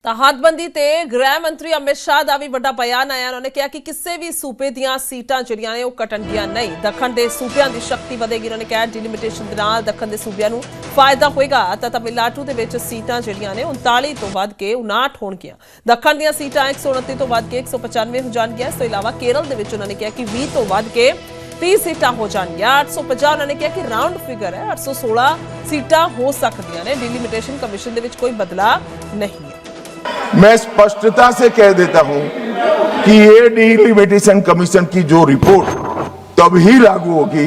ਤਾਂ ਹੱਦਬੰਦੀ ਤੇ ਗ੍ਰਹਿ ਮੰਤਰੀ ਅਮਿਤ ਸ਼ਾਹ ਦਾ ਵੀ ਵੱਡਾ ਬਿਆਨ ਆਇਆ। ਉਹਨਾਂ ਨੇ ਕਿਹਾ ਕਿ ਕਿਸੇ ਵੀ ਸੂਬੇ ਦੀਆਂ ਸੀਟਾਂ ਜਿਹੜੀਆਂ ਨੇ ਉਹ ਘਟਣਗੀਆਂ ਨਹੀਂ। ਦੱਖਣ ਦੇ ਸੂਬਿਆਂ ਦੀ ਸ਼ਕਤੀ ਵਧੇਗੀ। ਉਹਨਾਂ ਨੇ ਕਿਹਾ ਡਿਲਿਮਿਟੇਸ਼ਨ ਦੇ ਨਾਲ ਦੱਖਣ ਦੇ ਸੂਬਿਆਂ ਨੂੰ ਫਾਇਦਾ ਹੋਏਗਾ। ਤਾਂ ਤਮਿਲਨਾਡੂ ਦੇ ਵਿੱਚ ਸੀਟਾਂ ਜਿਹੜੀਆਂ ਨੇ 39 ਤੋਂ ਵੱਧ ਕੇ 59 ਹੋਣਗੀਆਂ। ਦੱਖਣ ਦੀਆਂ ਸੀਟਾਂ 129 ਤੋਂ ਵੱਧ ਕੇ 195 ਹੋ ਜਾਣਗੀਆਂ। ਇਸ ਤੋਂ ਇਲਾਵਾ ਕੇਰਲ ਦੇ ਵਿੱਚ ਉਹਨਾਂ ਨੇ ਕਿਹਾ ਕਿ 20 ਤੋਂ ਵੱਧ ਕੇ 30 ਸੀਟਾਂ ਹੋ ਜਾਣਗੀਆਂ। 850 ਉਹਨਾਂ ਨੇ ਕਿਹਾ ਕਿ ਰਾਉਂਡ ਫਿਗਰ ਹੈ। 816 ਸੀਟਾਂ ਹੋ ਸਕਦੀਆਂ ਨੇ। डिलिमिटेशन कमीशन ਦੇ ਵਿੱਚ ਕੋਈ बदलाव नहीं है। मैं स्पष्टता से कह देता हूं कि ये डिलिमिटेशन कमीशन की जो रिपोर्ट तभी लागू होगी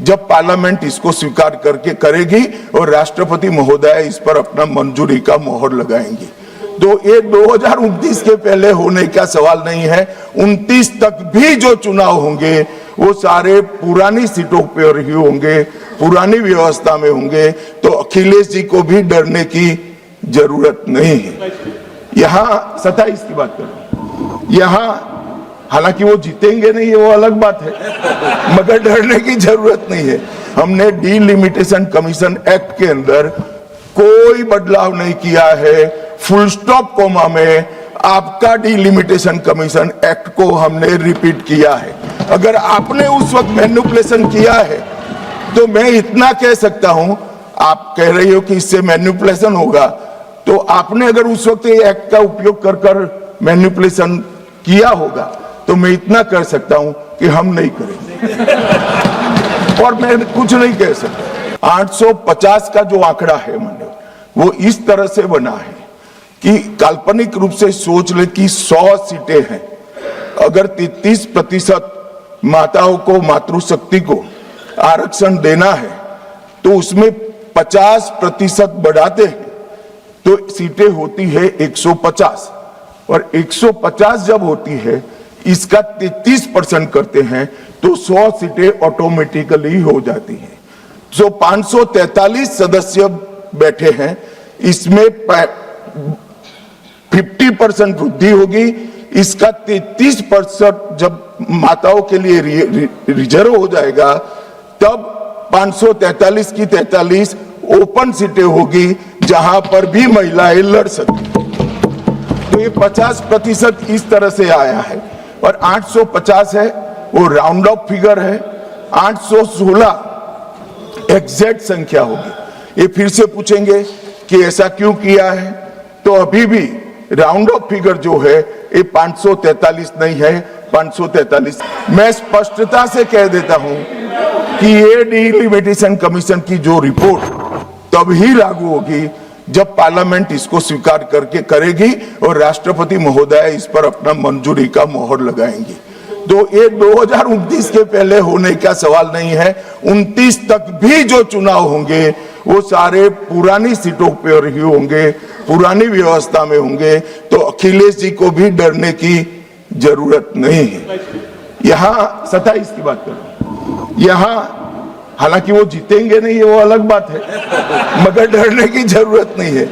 जब पार्लियामेंट इसको स्वीकार करके करेगी और राष्ट्रपति महोदय इस पर अपना मंजूरी का मोहर लगाएंगी। तो ये 2029 के पहले होने का सवाल नहीं है। 29 तक भी जो चुनाव होंगे वो सारे पुरानी सीटों पर ही होंगे, पुरानी व्यवस्था में होंगे। तो अखिलेश जी को भी डरने की जरूरत नहीं है। यहाँ 27 की बात करूं, यहाँ हालांकि वो जीतेंगे नहीं, वो अलग बात है, मगर डरने की जरूरत नहीं है। हमने डिलिमिटेशन कमीशन एक्ट के अंदर कोई बदलाव नहीं किया है। फुल स्टॉप कोमा में आपका डिलिमिटेशन कमीशन एक्ट को हमने रिपीट किया है। अगर आपने उस वक्त मैनिपुलेशन किया है तो मैं इतना कह सकता हूं, आप कह रही हो कि इससे मैनिपुलेशन होगा, तो आपने अगर उस वक्त ये एक्ट का उपयोग कर कर मैनिपुलेशन किया होगा तो मैं इतना कर सकता हूं कि हम नहीं करेंगे और मैं कुछ नहीं कह सकता। 850 का जो आंकड़ा है माननीय, वो इस तरह से बना है कि काल्पनिक रूप से सोच ले कि 100 सीटें हैं। अगर 33% माताओं को, मातृशक्ति को आरक्षण देना है तो उसमें 50% बढ़ाते हैं तो सीटें होती है 150, और 150 जब होती है इसका 33% करते हैं तो 100 सीटें ऑटोमेटिकली हो जाती हैं। जो 543 सदस्य बैठे हैं इसमें 50% वृद्धि होगी। इसका 33% जब माताओं के लिए रिजर्व हो जाएगा तब 543 की 43 ओपन सीटें होगी जहां पर भी महिलाएं लड़ सकती। तो ये 50% इस तरह से आया है। और 850 है वो राउंड ऑफ फिगर है। 816 एग्जैक्ट संख्या होगी। ये फिर से पूछेंगे कि ऐसा क्यों किया है, तो अभी भी राउंड ऑफ फिगर जो है ये 543 नहीं है, 543। मैं स्पष्टता से कह देता हूं कि ये डिलिमिटेशन कमीशन की जो रिपोर्ट तभी लागू होगी जब पार्लियामेंट इसको स्वीकार करके करेगी और राष्ट्रपति महोदय इस पर अपना मंजूरी का मोहर लगाएंगी। तो ये 2029 के पहले होने का सवाल नहीं है। 29 तक भी जो चुनाव होंगे वो सारे पुरानी सीटों पर ही होंगे, पुरानी व्यवस्था में होंगे। तो अखिलेश जी को भी डरने की जरूरत नहीं है। यहाँ 27 की बात करूं, यहाँ हालांकि वो जीतेंगे नहीं, वो अलग बात है, मगर डरने की जरूरत नहीं है।